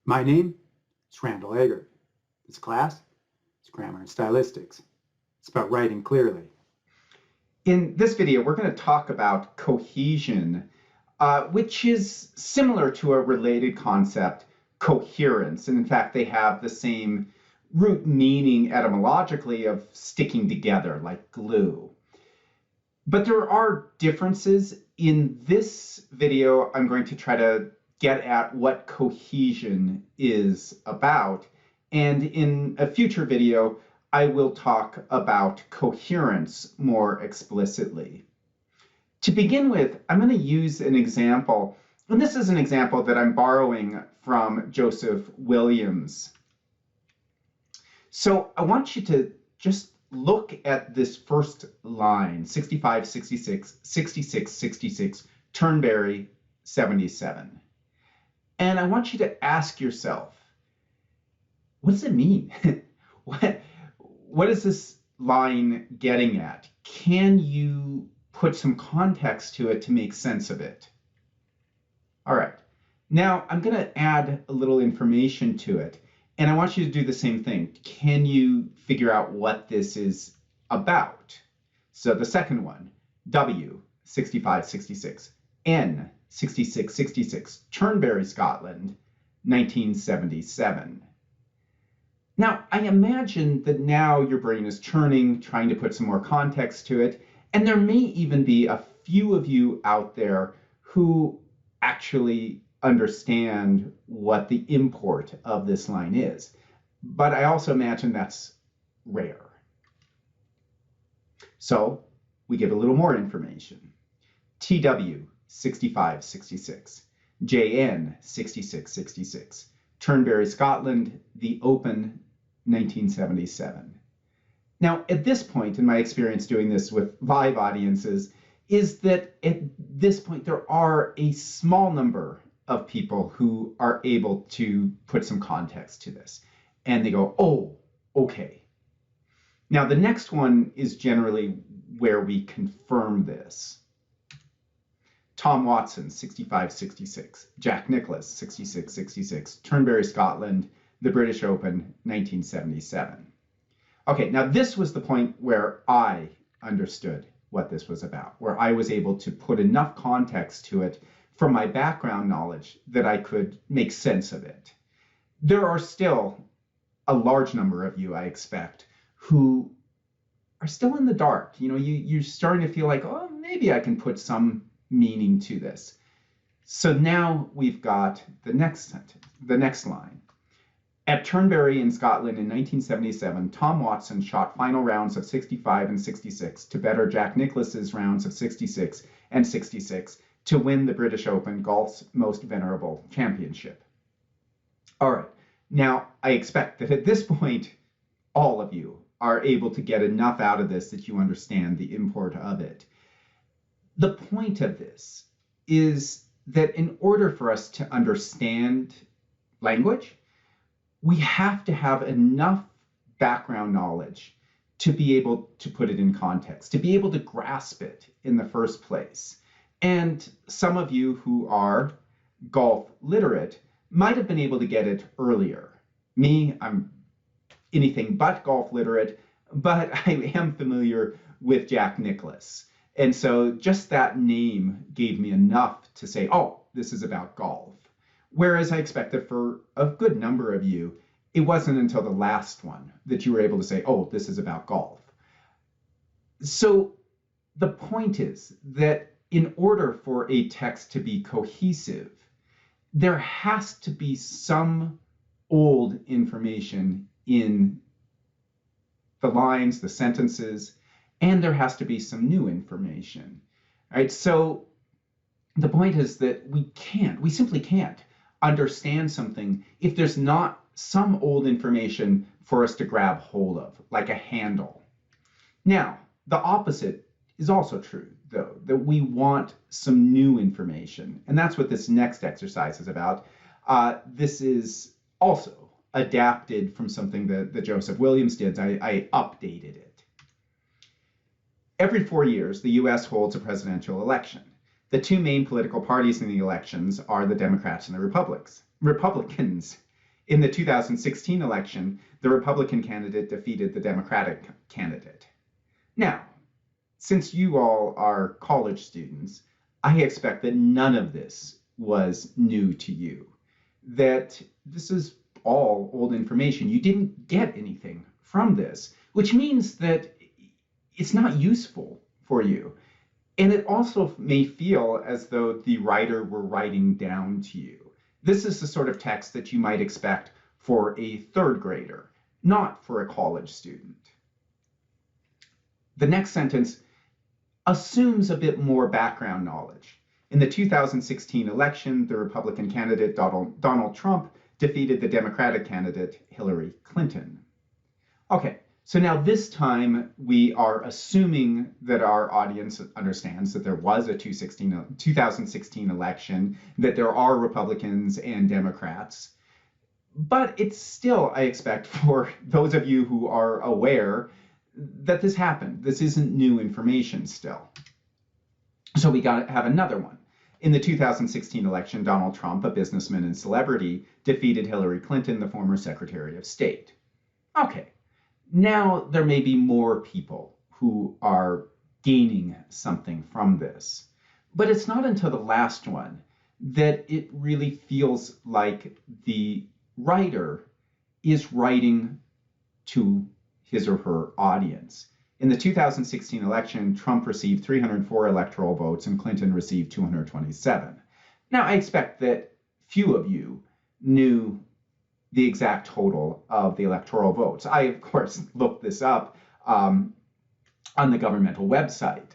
My name is Randall Eggert. This class is Grammar and Stylistics. It's about writing clearly. In this video, we're going to talk about cohesion, which is similar to a related concept, coherence. And in fact, they have the same root meaning etymologically of sticking together like glue. But there are differences. In this video, I'm going to try to get at what cohesion is about. And in a future video, I will talk about coherence more explicitly. To begin with, I'm going to use an example, and this is an example that I'm borrowing from Joseph Williams. So I want you to just look at this first line, 65, 66, 66, 66, Turnberry, 77. And I want you to ask yourself, what does it mean? What is this line getting at? Can you put some context to it to make sense of it? All right. Now I'm going to add a little information to it, and I want you to do the same thing. Can you figure out what this is about? So the second one, W, 65, 66, N, 66, 66, Turnberry, Scotland, 1977. Now, I imagine that now your brain is churning, trying to put some more context to it, and there may even be a few of you out there who actually understand what the import of this line is. But I also imagine that's rare. So we give a little more information. TW, 65, 66, JN, 66, 66, Turnberry, Scotland, The Open, 1977. Now, at this point in my experience doing this with live audiences, is that at this point there are a small number of people who are able to put some context to this. And they go, oh, okay. Now, the next one is generally where we confirm this. Tom Watson, 65, 66. Jack Nicklaus, 66, 66. Turnberry, Scotland, The British Open, 1977. Okay, now this was the point where I understood what this was about, where I was able to put enough context to it from my background knowledge that I could make sense of it. There are still a large number of you, I expect, who are still in the dark. You know, you're starting to feel like, oh, maybe I can put some meaning to this. So now we've got the next sentence, the next line. At Turnberry in Scotland in 1977, Tom Watson shot final rounds of 65 and 66 to better Jack Nicklaus's rounds of 66 and 66 to win the British Open, golf's most venerable championship. All right, now I expect that at this point, all of you are able to get enough out of this that you understand the import of it. The point of this is that in order for us to understand language, we have to have enough background knowledge to be able to put it in context, to be able to grasp it in the first place. And some of you who are golf literate might have been able to get it earlier. Me, I'm anything but golf literate, but I am familiar with Jack Nicklaus. And so just that name gave me enough to say, oh, this is about golf. Whereas I expect that for a good number of you, it wasn't until the last one that you were able to say, oh, this is about golf. So the point is that in order for a text to be cohesive, there has to be some old information in the lines, the sentences, and there has to be some new information. All right, so the point is that we simply can't understand something if there's not some old information for us to grab hold of, like a handle. Now, the opposite is also true, though, that we want some new information. And that's what this next exercise is about. This is also adapted from something that Joseph Williams did. I updated it. Every 4 years, the US holds a presidential election. The two main political parties in the elections are the Democrats and the Republicans. In the 2016 election, the Republican candidate defeated the Democratic candidate. Now, since you all are college students, I expect that none of this was new to you, that this is all old information. You didn't get anything from this, which means that it's not useful for you. And it also may feel as though the writer were writing down to you. This is the sort of text that you might expect for a third grader, not for a college student. The next sentence assumes a bit more background knowledge. In the 2016 election, the Republican candidate Donald Trump defeated the Democratic candidate Hillary Clinton. Okay, so now this time we are assuming that our audience understands that there was a 2016 election, that there are Republicans and Democrats. But it's still, I expect, for those of you who are aware that this happened. This isn't new information still. So we got to have another one. In the 2016 election, Donald Trump, a businessman and celebrity, defeated Hillary Clinton, the former Secretary of State. Okay, now there may be more people who are gaining something from this. But it's not until the last one that it really feels like the writer is writing to his or her audience. In the 2016 election, Trump received 304 electoral votes and Clinton received 227. Now, I expect that few of you knew the exact total of the electoral votes. I, of course, looked this up on the governmental website.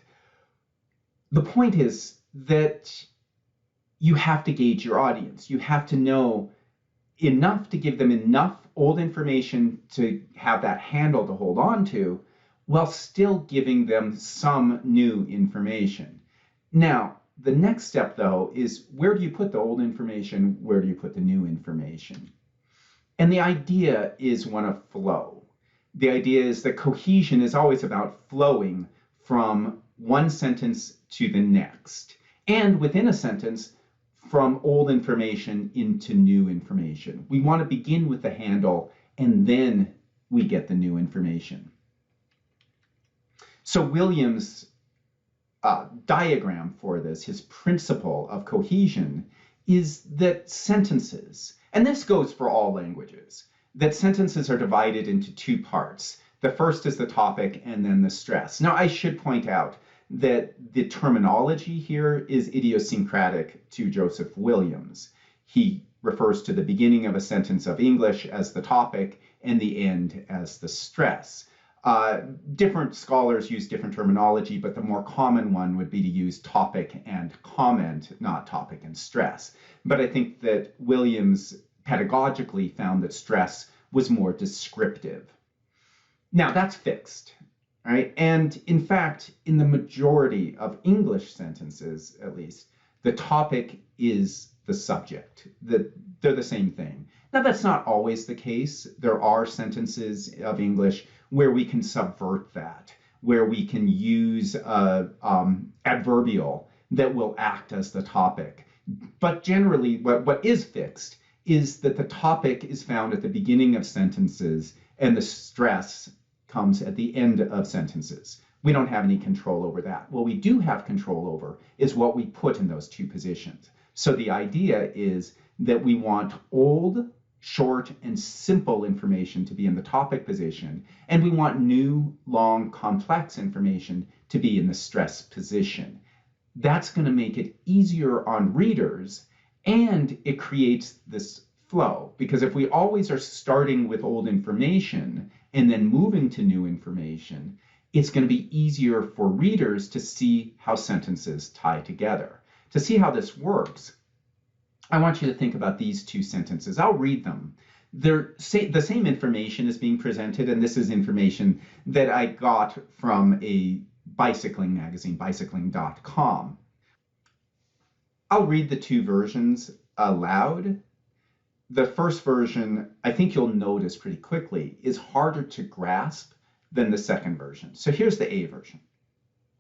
The point is that you have to gauge your audience. You have to know enough to give them enough old information to have that handle to hold on to, while still giving them some new information. Now, the next step, though, is where do you put the old information? Where do you put the new information? And the idea is one of flow. The idea is that cohesion is always about flowing from one sentence to the next, and within a sentence, from old information into new information. We want to begin with the handle, and then we get the new information. So Williams' diagram for this, his principle of cohesion, is that sentences, and this goes for all languages, that sentences are divided into two parts. The first is the topic and then the stress. Now, I should point out that the terminology here is idiosyncratic to Joseph Williams. He refers to the beginning of a sentence of English as the topic and the end as the stress. Different scholars use different terminology, but the more common one would be to use topic and comment, not topic and stress. But I think that Williams pedagogically found that stress was more descriptive. Now, that's fixed, right? And in fact, in the majority of English sentences, at least, the topic is the subject. They're the same thing. Now, that's not always the case. There are sentences of English where we can subvert that, where we can use adverbial that will act as the topic. But generally, what is fixed is that the topic is found at the beginning of sentences and the stress comes at the end of sentences. We don't have any control over that. What we do have control over is what we put in those two positions. So the idea is that we want old, short, and simple information to be in the topic position, and we want new, long, complex information to be in the stress position. That's going to make it easier on readers, and it creates this flow, because if we always are starting with old information and then moving to new information, it's going to be easier for readers to see how sentences tie together. To see how this works, I want you to think about these two sentences. I'll read them. The same information is being presented, and this is information that I got from a bicycling magazine, bicycling.com. I'll read the two versions aloud. The first version, I think you'll notice pretty quickly, is harder to grasp than the second version. So here's the A version.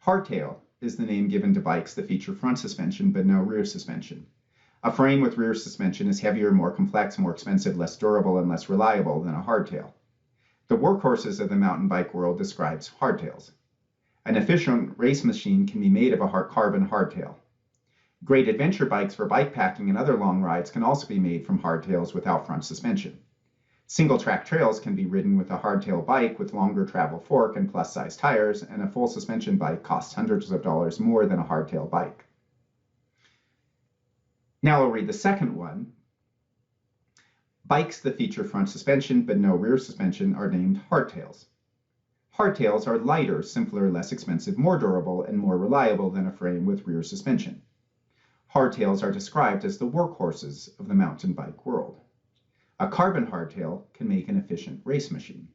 Hardtail is the name given to bikes that feature front suspension but no rear suspension. A frame with rear suspension is heavier, more complex, more expensive, less durable, and less reliable than a hardtail. The workhorses of the mountain bike world describes hardtails. An efficient race machine can be made of a carbon hardtail. Great adventure bikes for bikepacking and other long rides can also be made from hardtails without front suspension. Single-track trails can be ridden with a hardtail bike with longer travel fork and plus-size tires, and a full suspension bike costs hundreds of dollars more than a hardtail bike. Now I'll read the second one. Bikes that feature front suspension but no rear suspension are named hardtails. Hardtails are lighter, simpler, less expensive, more durable, and more reliable than a frame with rear suspension. Hardtails are described as the workhorses of the mountain bike world. A carbon hardtail can make an efficient race machine.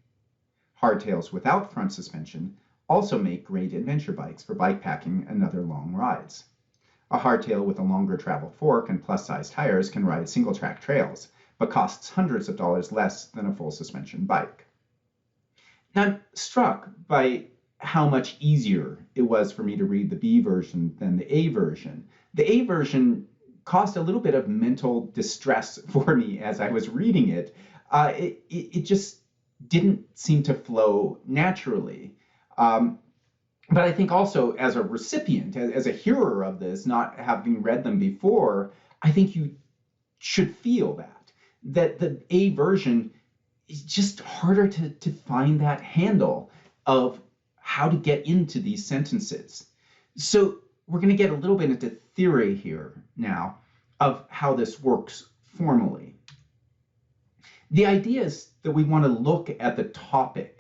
Hardtails without front suspension also make great adventure bikes for bikepacking and other long rides. A hardtail with a longer travel fork and plus-size tires can ride single-track trails, but costs hundreds of dollars less than a full suspension bike. Now, I'm struck by how much easier it was for me to read the B version than the A version. The A version caused a little bit of mental distress for me as I was reading it. It just didn't seem to flow naturally. But I think also as a recipient, as a hearer of this, not having read them before, I think you should feel that the A version is just harder to find that handle of how to get into these sentences. So we're going to get a little bit into theory here now of how this works formally. The idea is that we want to look at the topic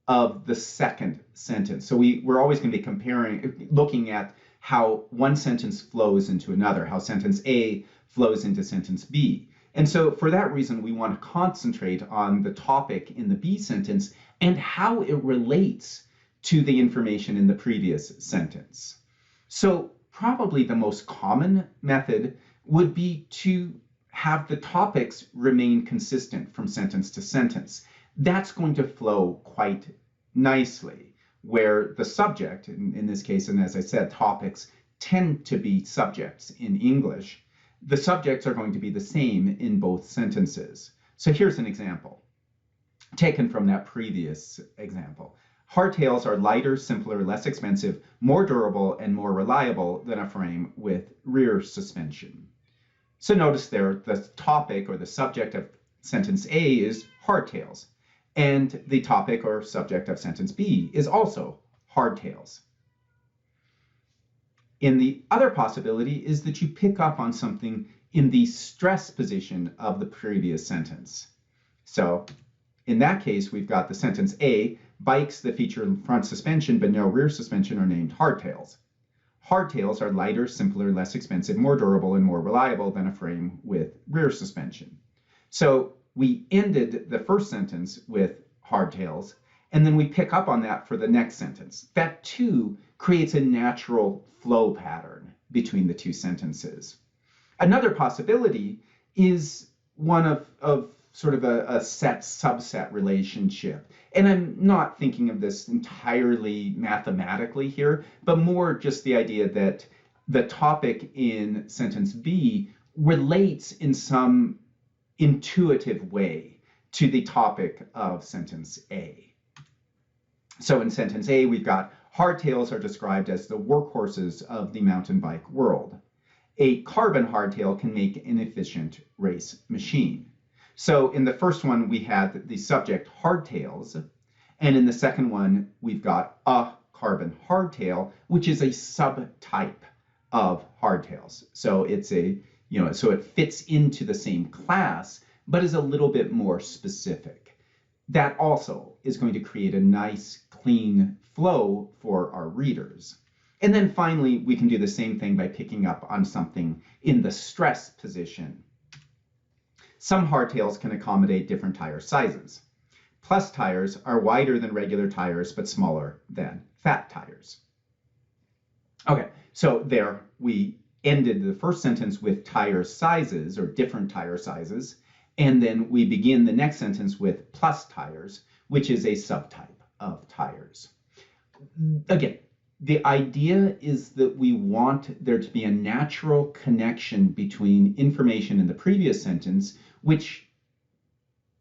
of the second sentence. So we're always going to be looking at how one sentence flows into another, how sentence A flows into sentence B. And so for that reason, we want to concentrate on the topic in the B sentence and how it relates to the information in the previous sentence. So probably the most common method would be to have the topics remain consistent from sentence to sentence. That's going to flow quite nicely, where the subject, in this case, and as I said, topics tend to be subjects in English. The subjects are going to be the same in both sentences. So here's an example, taken from that previous example. Hardtails are lighter, simpler, less expensive, more durable, and more reliable than a frame with rear suspension. So notice there, the topic or the subject of sentence A is hardtails, and the topic or subject of sentence B is also hardtails. And the other possibility is that you pick up on something in the stress position of the previous sentence. So in that case, we've got the sentence A, bikes that feature front suspension but no rear suspension are named hardtails. Hardtails are lighter, simpler, less expensive, more durable, and more reliable than a frame with rear suspension. So we ended the first sentence with hardtails, and then we pick up on that for the next sentence. That too creates a natural flow pattern between the two sentences. Another possibility is one of sort of a set-subset relationship. And I'm not thinking of this entirely mathematically here, but more just the idea that the topic in sentence B relates in some intuitive way to the topic of sentence A. So in sentence A, we've got hardtails are described as the workhorses of the mountain bike world. A carbon hardtail can make an efficient race machine. So in the first one, we had the subject hardtails, and in the second one, we've got a carbon hardtail, which is a subtype of hardtails. So it's so it fits into the same class, but is a little bit more specific. That also is going to create a nice, clean flow for our readers. And then finally, we can do the same thing by picking up on something in the stress position. Some hardtails can accommodate different tire sizes. Plus tires are wider than regular tires, but smaller than fat tires. Okay, so there we ended the first sentence with tire sizes or different tire sizes, and then we begin the next sentence with plus tires, which is a subtype of tires. Again, The idea is that we want there to be a natural connection between information in the previous sentence, which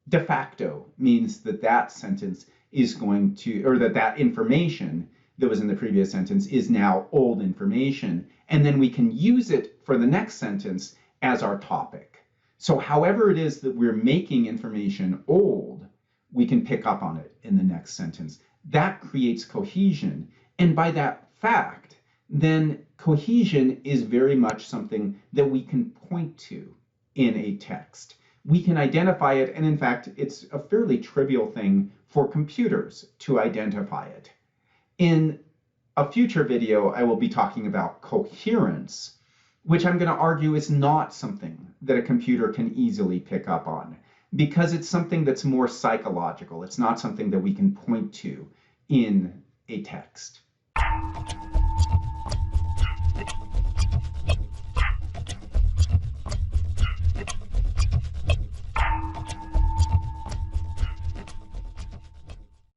de facto means that that sentence is going to, or that information that was in the previous sentence is now old information, and then we can use it for the next sentence as our topic. So however it is that we're making information old, we can pick up on it in the next sentence. That creates cohesion. And by that fact, then cohesion is very much something that we can point to in a text. We can identify it, and in fact, it's a fairly trivial thing for computers to identify it. In a future video, I will be talking about coherence, which I'm going to argue is not something that a computer can easily pick up on, because it's something that's more psychological. It's not something that we can point to in a text.